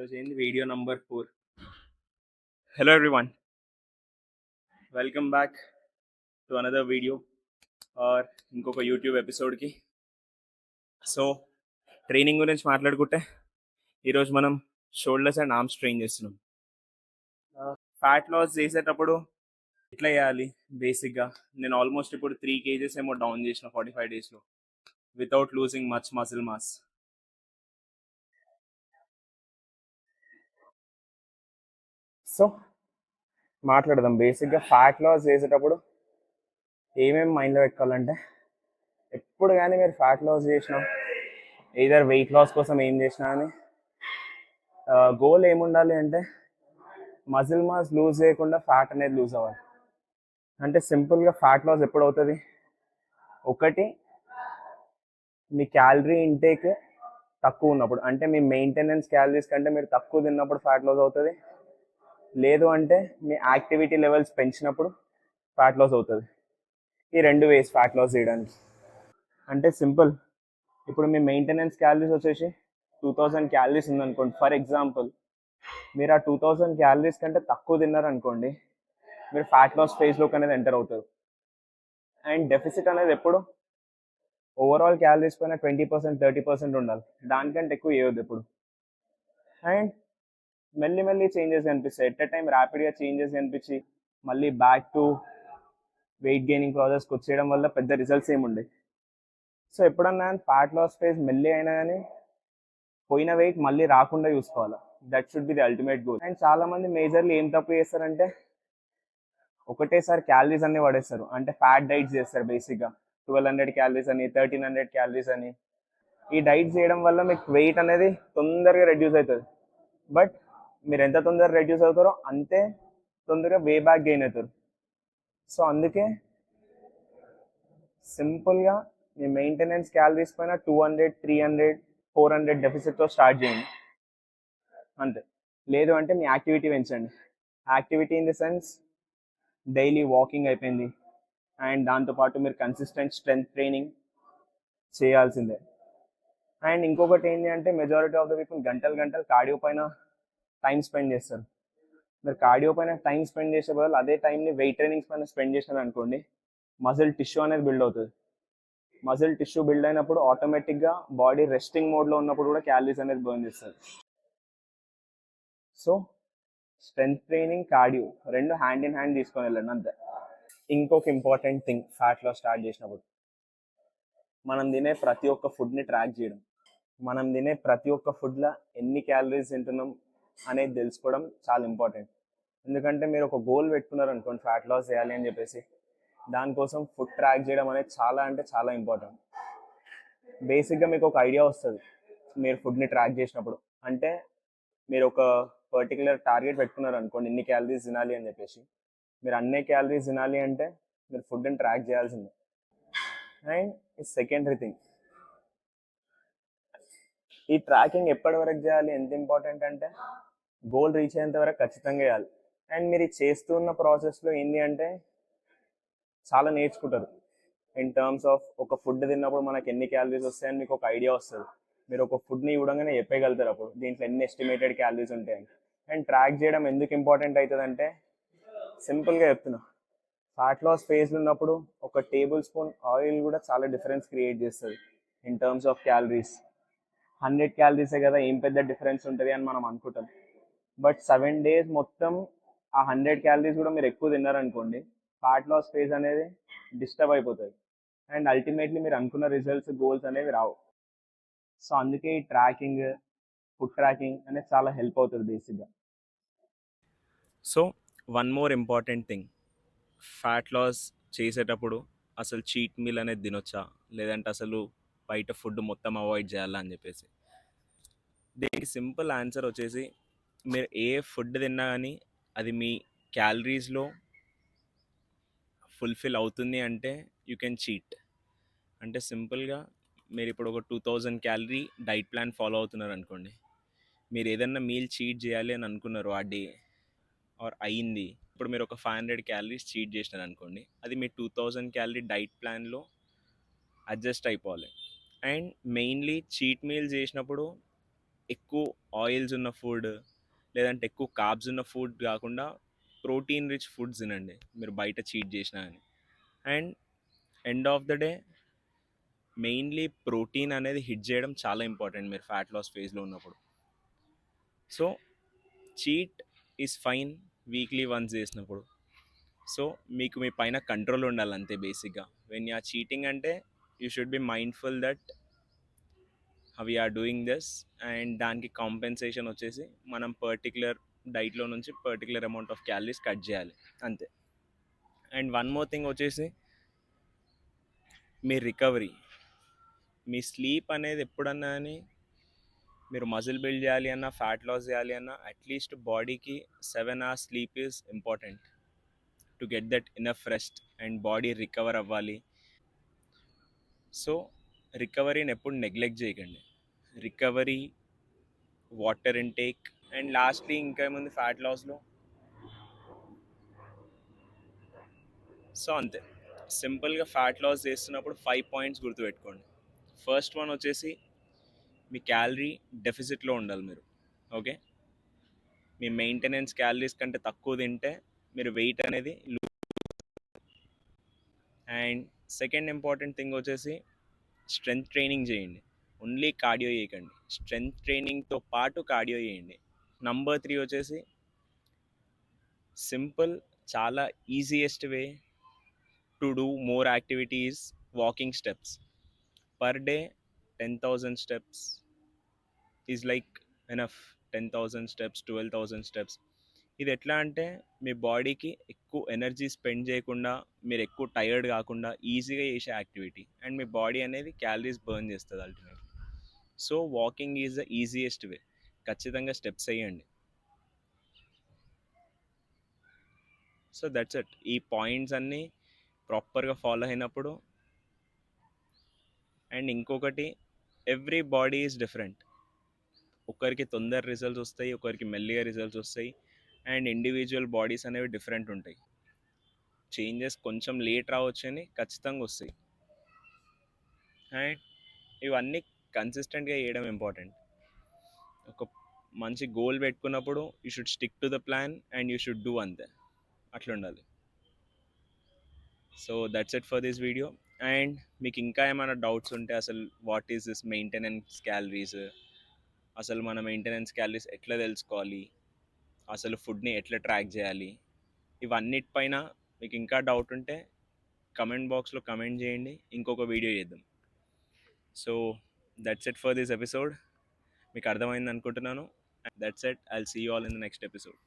ఈరోజు ఏంది video number 4. Hello everyone, welcome back to another video or ఇంకొక YouTube ఎపిసోడ్కి. సో ట్రైనింగ్ గురించి మాట్లాడుకుంటే ఈరోజు మనం షోల్డర్స్ అండ్ ఆర్మ్స్ ట్రైన్ చేస్తున్నాం. ఫ్యాట్ లాస్ చేసేటప్పుడు ఎట్లా చేయాలి? బేసిక్గా నేను ఆల్మోస్ట్ ఇప్పుడు 3 kgs ఏమో డౌన్ చేసిన 45 daysలో without losing much muscle mass. So మాట్లాడదాం. బేసిక్గా ఫ్యాట్ లాస్ చేసేటప్పుడు ఏమేమి మైండ్లో పెట్టుకోవాలంటే, ఎప్పుడు కానీ మీరు ఫ్యాట్ లాస్ చేసినా ఎయిదర్ వెయిట్ లాస్ కోసం ఏం చేసినా కానీ గోల్ ఏముండాలి అంటే మజిల్ మాస్ లూజ్ చేయకుండా ఫ్యాట్ అనేది లూజ్ అవ్వాలి. అంటే సింపుల్గా ఫ్యాట్ లాస్ ఎప్పుడు అవుతుంది? ఒకటి, మీ క్యాలరీ ఇంటేక్ తక్కువ ఉన్నప్పుడు, అంటే మీ మెయింటెనెన్స్ క్యాలరీస్ కంటే మీరు తక్కువ తిన్నప్పుడు ఫ్యాట్ లాస్ అవుతుంది. లేదు అంటే మీ యాక్టివిటీ లెవెల్స్ పెంచినప్పుడు ఫ్యాట్ లాస్ అవుతుంది. ఈ 2 వేస్ ఫ్యాట్ లాస్ చేయడానికి. అంటే సింపుల్, ఇప్పుడు మీ మెయింటెనెన్స్ క్యాలరీస్ వచ్చేసి 2000 క్యాలరీస్ ఉందనుకోండి. ఫర్ ఎగ్జాంపుల్, మీరు ఆ 2000 క్యాలరీస్ కంటే తక్కువ తిన్నారనుకోండి, మీరు ఫ్యాట్ లాస్ ఫేజ్లోకి అనేది ఎంటర్ అవుతారు. అండ్ డెఫిసిట్ అనేది ఎప్పుడు ఓవరాల్ క్యాలరీస్ పైన 20% 30% ఉండాలి, దానికంటే ఎక్కువ వేయొద్దు ఎప్పుడు. అండ్ మెల్లి చేంజెస్ కనిపిస్తాయి. ఎట్ ఎ టైం ర్యాపిడ్గా చేంజెస్ కనిపించి మళ్ళీ బ్యాక్ టు వెయిట్ గెయినింగ్ ప్రాసెస్కి వచ్చేయడం వల్ల పెద్ద రిజల్ట్స్ ఏముండే. సో ఎప్పుడన్నా ఫ్యాట్ లాస్ ఫేజ్ మెల్లి అయినా కానీ పోయిన వెయిట్ మళ్ళీ రాకుండా చూసుకోవాలి. That should be the ultimate goal. And చాలామంది మేజర్లీ ఏం తప్పు చేస్తారంటే, ఒకటేసారి క్యాలరీస్ అన్నీ పడేస్తారు. అంటే ఫ్యాట్ డైట్స్ చేస్తారు. బేసిక్గా 1200 క్యాలరీస్ అని, 1300 క్యాలరీస్ అని. ఈ డైట్స్ చేయడం వల్ల మీకు వెయిట్ అనేది తొందరగా రెడ్యూస్ అవుతుంది. బట్ మీరు ఎంత తొందరగా రెడ్యూస్ అవుతారో అంతే తొందరగా వే బ్యాక్ గెయిన్ అవుతారు. సో అందుకే సింపుల్గా మీ మెయింటెనెన్స్ క్యాలరీస్ పైన 200, 300, 400 డెఫిసిట్తో స్టార్ట్ చేయండి అంతే. లేదు అంటే మీ యాక్టివిటీ పెంచండి. Activity in the sense daily walking అయిపోయింది, అండ్ దాంతోపాటు మీరు కన్సిస్టెంట్ స్ట్రెంగ్త్ ట్రైనింగ్ చేయాల్సిందే. అండ్ ఇంకొకటి ఏంటి అంటే, మెజారిటీ ఆఫ్ ద పీపుల్ గంటలు కార్డియో పైన టైం స్పెండ్ చేస్తారు. మీరు కార్డియో పైన టైం స్పెండ్ చేసే బదులు అదే టైంని వెయిట్ ట్రైనింగ్స్ పైన స్పెండ్ చేసినారు అనుకోండి, మజిల్ టిష్యూ అనేది బిల్డ్ అవుతుంది. మజిల్ టిష్యూ బిల్డ్ అయినప్పుడు ఆటోమేటిక్గా బాడీ రెస్టింగ్ మోడ్లో ఉన్నప్పుడు కూడా క్యాలరీస్ అనేది బర్న్ చేస్తుంది. సో స్ట్రెంగ్త్ ట్రైనింగ్, కార్డియో రెండు హ్యాండ్ ఇన్ హ్యాండ్ తీసుకొని వెళ్ళండి అంతే. ఇంకొక important thing fat loss start చేసినప్పుడు, మనం తినే ప్రతి ఒక్క ఫుడ్ని ట్రాక్ చేయడం. మనం తినే ప్రతి ఒక్క ఫుడ్లో ఎన్ని క్యాలరీస్ తింటున్నాం అనేది తెలుసుకోవడం చాలా ఇంపార్టెంట్. ఎందుకంటే మీరు ఒక గోల్ పెట్టుకున్నారు అనుకోండి, ఫ్యాట్ లాస్ చేయాలి అని చెప్పేసి, దానికోసం ఫుడ్ ట్రాక్ చేయడం అనేది చాలా అంటే చాలా ఇంపార్టెంట్. బేసిక్గా మీకు ఒక ఐడియా వస్తుంది మీరు ఫుడ్ని ట్రాక్ చేసినప్పుడు. అంటే మీరు ఒక పర్టికులర్ టార్గెట్ పెట్టుకున్నారు అనుకోండి, ఇన్ని క్యాలరీస్ తినాలి అని చెప్పేసి. మీరు అన్ని క్యాలరీస్ తినాలి అంటే మీరు ఫుడ్ని ట్రాక్ చేయాల్సిందే. అండ్ ఈ సెకండరీ థింగ్, ఈ ట్రాకింగ్ ఎప్పటి వరకు చేయాలి, ఎంత ఇంపార్టెంట్ అంటే గోల్ రీచ్ అయ్యేంత వరకు ఖచ్చితంగా చేయాలి. అండ్ మీరు చేస్తున్న ప్రాసెస్లో ఏంటి అంటే చాలా నేర్చుకుంటారు. ఇన్ టర్మ్స్ ఆఫ్ ఒక ఫుడ్ తిన్నప్పుడు మనకి ఎన్ని క్యాలరీస్ వస్తాయని మీకు ఒక ఐడియా వస్తుంది. మీరు ఒక ఫుడ్ని చూడంగానే చెప్పగలుగుతారు అప్పుడు దీంట్లో ఎన్ని ఎస్టిమేటెడ్ క్యాలరీస్ ఉంటాయని. అండ్ ట్రాక్ చేయడం ఎందుకు ఇంపార్టెంట్ అవుతుంది అంటే, సింపుల్గా చెప్తున్నా, ఫ్యాట్ లాస్ ఫేజ్లో ఉన్నప్పుడు ఒక టేబుల్ స్పూన్ ఆయిల్ కూడా చాలా డిఫరెన్స్ క్రియేట్ చేస్తుంది ఇన్ టర్మ్స్ ఆఫ్ క్యాలరీస్. 100 క్యాలరీసే కదా, ఏం పెద్ద డిఫరెన్స్ ఉంటుంది అని మనం అనుకుంటాం. బట్ 7 days మొత్తం ఆ 100 క్యాలరీస్ కూడా మీరు ఎక్కువ తిన్నారనుకోండి, ఫ్యాట్ లాస్ ఫేజ్ అనేది డిస్టర్బ్ అయిపోతుంది. అండ్ అల్టిమేట్లీ మీరు అనుకున్న రిజల్ట్స్, గోల్స్ అనేవి రావు. సో అందుకే ఈ ట్రాకింగ్, ఫుడ్ ట్రాకింగ్ అనేది చాలా హెల్ప్ అవుతుంది బేసిక్గా. So one more important thing, fat loss చేసేటప్పుడు అసలు చీట్ మీల్ అనేది తినొచ్చా, లేదంటే అసలు బయట ఫుడ్ మొత్తం అవాయిడ్ చేయాలా అని చెప్పేసి. దీనికి సింపుల్ ఆన్సర్ వచ్చేసి, మీరు ఏ ఫుడ్ తిన్నా కానీ అది మీ క్యాలరీస్లో ఫుల్ఫిల్ అవుతుంది అంటే యూ కెన్ చీట్. అంటే సింపుల్గా మీరు ఇప్పుడు ఒక 2000 క్యాలరీ డైట్ ప్లాన్ ఫాలో అవుతున్నారు అనుకోండి, మీరు ఏదన్నా మీల్ చీట్ చేయాలి అని అనుకున్నారు ఆ డే ఆర్ అయ్యింది, ఇప్పుడు మీరు ఒక 500 క్యాలరీస్ చీట్ చేసినారు అనుకోండి, అది మీ 2000 క్యాలరీ డైట్ ప్లాన్లో అడ్జస్ట్ అయిపోవాలి. అండ్ మెయిన్లీ చీట్ మీల్ చేసినప్పుడు ఎక్కువ ఆయిల్స్ ఉన్న ఫుడ్ లేదంటే ఎక్కువ కార్బ్స్ ఉన్న ఫుడ్ కాకుండా ప్రోటీన్ రిచ్ ఫుడ్స్ తినండి మీరు బయట చీట్ చేసినా అని. And end of the day mainly protein అనేది హిట్ చేయడం చాలా ఇంపార్టెంట్ మీరు ఫ్యాట్ లాస్ ఫేజ్లో ఉన్నప్పుడు. So cheat is fine weekly once చేసినప్పుడు. సో మీకు మీ పైన కంట్రోల్ ఉండాలి అంతే బేసిక్గా. వెన్ యూ ఆర్ చీటింగ్ అంటే you should be mindful that we are doing this, and దానికి కాంపెన్సేషన్ వచ్చేసి మనం పర్టికులర్ డైట్లో నుంచి particular amount of calories cut చేయాలి అంతే. అండ్ వన్ మోర్ థింగ్ వచ్చేసి మీ రికవరీ, మీ స్లీప్ అనేది ఎప్పుడన్నా అని మీరు మజిల్ బిల్డ్ చేయాలి అన్నా ఫ్యాట్ లాస్ చేయాలి అన్నా అట్లీస్ట్ బాడీకి 7 hours sleep is important to get that enough rest and body recover అవ్వాలి. సో రికవరీని ఎప్పుడు నెగ్లెక్ట్ చేయకండి. Recovery, water intake, and lastly ఇంకా ఏముంది ఫ్యాట్ లాస్లో. సో అంతే, సింపుల్గా ఫ్యాట్ లాస్ చేస్తున్నప్పుడు 5 points గుర్తుపెట్టుకోండి. ఫస్ట్ వన్ వచ్చేసి మీ క్యాలరీ డెఫిసిట్లో ఉండాలి మీరు. ఓకే, మీ మెయింటెనెన్స్ క్యాలరీస్ కంటే తక్కువ తింటే మీరు వెయిట్ అనేది అండ్ సెకండ్ ఇంపార్టెంట్ థింగ్ వచ్చేసి స్ట్రెంగ్త్ ట్రైనింగ్ చేయండి. ఓన్లీ కార్డియో చేయకండి, స్ట్రెంగ్త్ ట్రైనింగ్తో పాటు కార్డియో చేయండి. నంబర్ 3 వచ్చేసి సింపుల్, చాలా easiest way to do more activities walking steps. Per day 10,000 steps is like enough. 10,000 steps, 12,000 steps. ఇది ఎట్లా అంటే మీ బాడీకి ఎక్కువ ఎనర్జీ స్పెండ్ చేయకుండా, మీరు ఎక్కువ టైర్డ్ కాకుండా ఈజీగా చేసే యాక్టివిటీ, అండ్ మీ బాడీ అనేది క్యాలరీస్ బర్న్ చేస్తుంది ultimately. So walking is the easiest way. ఖచ్చితంగా స్టెప్స్ వేయండి. So that's it. ఈ పాయింట్స్ అన్నీ ప్రాపర్గా ఫాలో అయినప్పుడు. అండ్ ఇంకొకటి, ఎవ్రీ బాడీ ఈజ్ డిఫరెంట్. ఒకరికి తొందర రిజల్ట్స్ వస్తాయి, ఒకరికి మెల్లిగా రిజల్ట్స్ వస్తాయి, అండ్ ఇండివిజువల్ బాడీస్ అనేవి డిఫరెంట్ ఉంటాయి. చేంజెస్ కొంచెం లేట్ రావచ్చు అని ఖచ్చితంగా వస్తాయి. అండ్ ఇవన్నీ కన్సిస్టెంట్గా చేయడం ఇంపార్టెంట్. ఒక మంచి గోల్ పెట్టుకున్నప్పుడు you should stick to the plan and you should do అంతే, అట్లా ఉండాలి. So that's it for this video. And మీకు ఇంకా ఏమైనా డౌట్స్ ఉంటే అసలు what is this maintenance calories, అసలు మన మెయింటెనెన్స్ క్యాలరీస్ ఎట్లా తెలుసుకోవాలి, అసలు ఫుడ్ని ఎట్లా ట్రాక్ చేయాలి, ఇవన్నిటిపైన మీకు ఇంకా డౌట్ ఉంటే కమెంట్ బాక్స్లో కమెంట్ చేయండి, ఇంకొక వీడియో చేద్దాం. So that's it for this episode. మీకు అర్థమైంది అనుకుంటున్నాను. That's it. I'll see you all in the next episode.